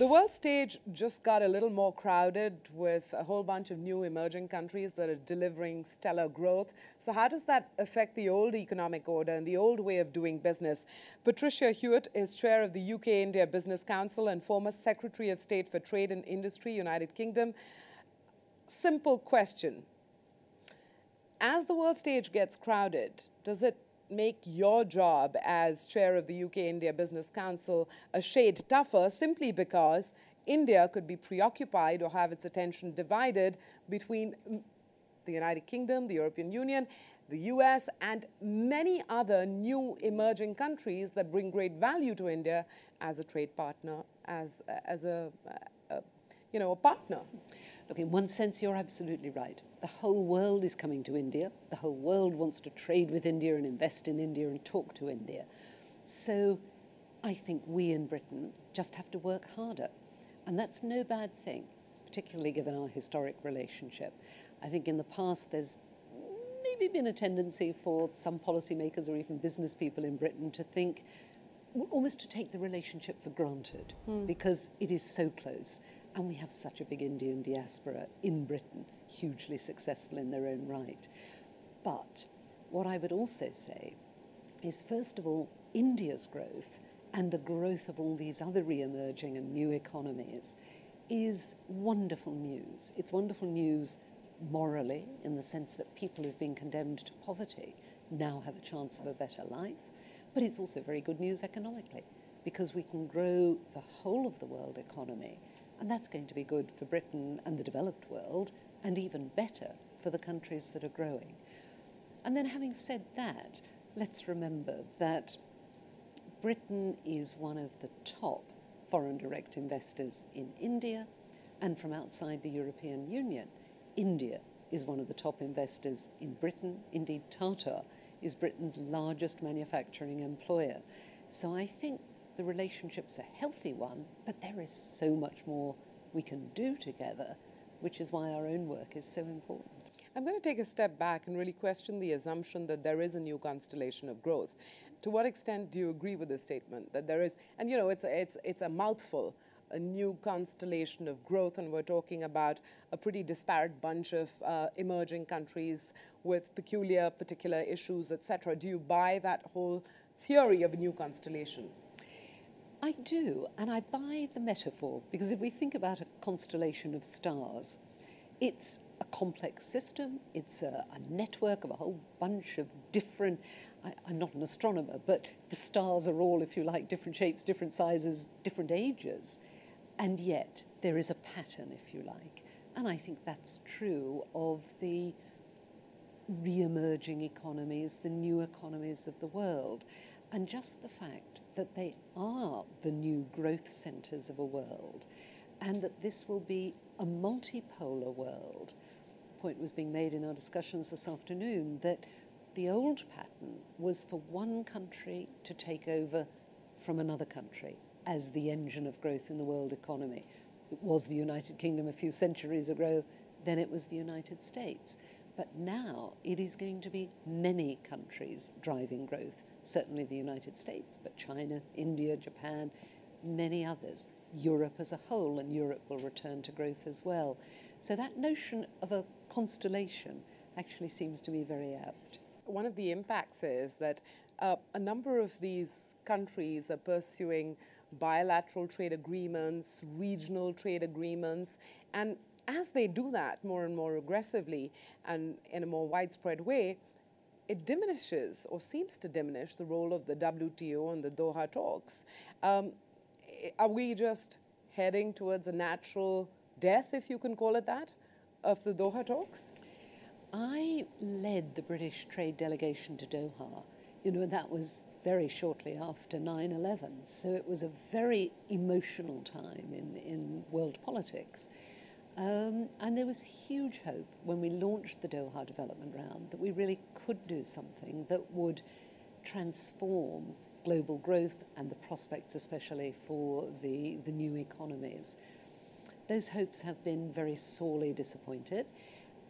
The world stage just got a little more crowded with a whole bunch of new emerging countries that are delivering stellar growth. So how does that affect the old economic order and the old way of doing business? Patricia Hewitt is chair of the UK-India Business Council and former Secretary of State for Trade and Industry, United Kingdom. Simple question. As the world stage gets crowded, does it make your job as chair of the UK-India Business Council a shade tougher simply because India could be preoccupied or have its attention divided between the United Kingdom, the European Union, the US, and many other new emerging countries that bring great value to India as a trade partner, as a partner? Look, in one sense, you're absolutely right. The whole world is coming to India. The whole world wants to trade with India and invest in India and talk to India. So I think we in Britain just have to work harder. And that's no bad thing, particularly given our historic relationship. I think in the past there's maybe been a tendency for some policymakers or even business people in Britain to think, almost to take the relationship for granted because it is so close. And we have such a big Indian diaspora in Britain, hugely successful in their own right. But what I would also say is, first of all, India's growth and the growth of all these other re-emerging and new economies is wonderful news. It's wonderful news morally, in the sense that people who've been condemned to poverty now have a chance of a better life. But it's also very good news economically, because we can grow the whole of the world economy. And that's going to be good for Britain and the developed world, and even better for the countries that are growing. And then, having said that, let's remember that Britain is one of the top foreign direct investors in India, and from outside the European Union, India is one of the top investors in Britain. Indeed, Tata is Britain's largest manufacturing employer. So I think the relationship's a healthy one, but there is so much more we can do together, which is why our own work is so important. I'm going to take a step back and really question the assumption that there is a new constellation of growth. To what extent do you agree with this statement that there is, and you know, it's a mouthful, a new constellation of growth, and we're talking about a pretty disparate bunch of emerging countries with particular issues, etc. Do you buy that whole theory of a new constellation? I do, and I buy the metaphor, because if we think about a constellation of stars, it's a complex system, it's a network of a whole bunch of different, I'm not an astronomer, but the stars are all, if you like, different shapes, different sizes, different ages, and yet there is a pattern, if you like. And I think that's true of the re-emerging economies, the new economies of the world, and just the fact that they are the new growth centres of a world, and that this will be a multipolar world. The point was being made in our discussions this afternoon that the old pattern was for one country to take over from another country as the engine of growth in the world economy. It was the United Kingdom a few centuries ago, then it was the United States. But now it is going to be many countries driving growth, certainly the United States, but China, India, Japan, many others, Europe as a whole, and Europe will return to growth as well. So that notion of a constellation actually seems to be very apt. One of the impacts is that a number of these countries are pursuing bilateral trade agreements, regional trade agreements, and as they do that more and more aggressively and in a more widespread way, it diminishes or seems to diminish the role of the WTO and the Doha talks. Are we just heading towards a natural death, if you can call it that, of the Doha talks? I led the British trade delegation to Doha. You know, that was very shortly after 9/11, so it was a very emotional time in world politics. And there was huge hope when we launched the Doha Development Round that we really could do something that would transform global growth and the prospects especially for the new economies. Those hopes have been very sorely disappointed,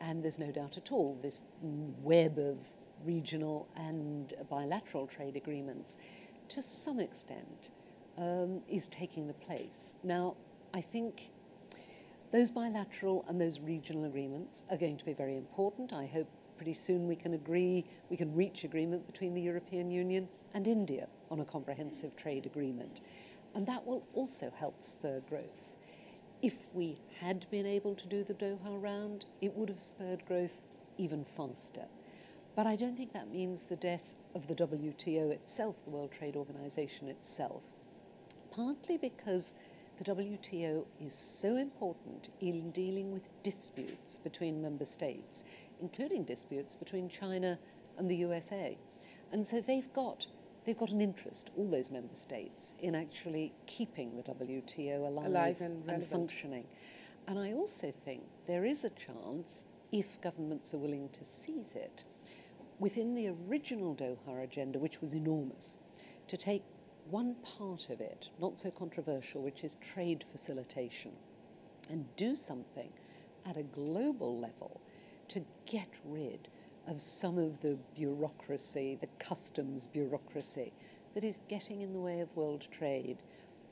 and there's no doubt at all this web of regional and bilateral trade agreements to some extent is taking the place. Now, I think those bilateral and those regional agreements are going to be very important. I hope pretty soon we can reach agreement between the European Union and India on a comprehensive trade agreement. And that will also help spur growth. If we had been able to do the Doha round, it would have spurred growth even faster. But I don't think that means the death of the WTO itself, the World Trade Organization itself, partly because the WTO is so important in dealing with disputes between member states, including disputes between China and the USA. And so they've got an interest, all those member states, in actually keeping the WTO alive and functioning. And I also think there is a chance, if governments are willing to seize it, within the original Doha agenda, which was enormous, to take one part of it, not so controversial, which is trade facilitation, and do something at a global level to get rid of some of the bureaucracy, the customs bureaucracy, that is getting in the way of world trade.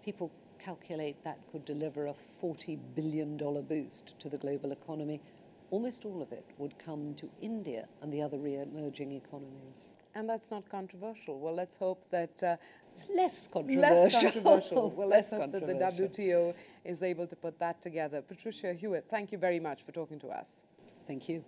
People calculate that could deliver a $40 billion boost to the global economy. Almost all of it would come to India and the other re-emerging economies. And that's not controversial. Well, let's hope that... it's less controversial. Less controversial. Well, let's hope that the WTO is able to put that together. Patricia Hewitt, thank you very much for talking to us. Thank you.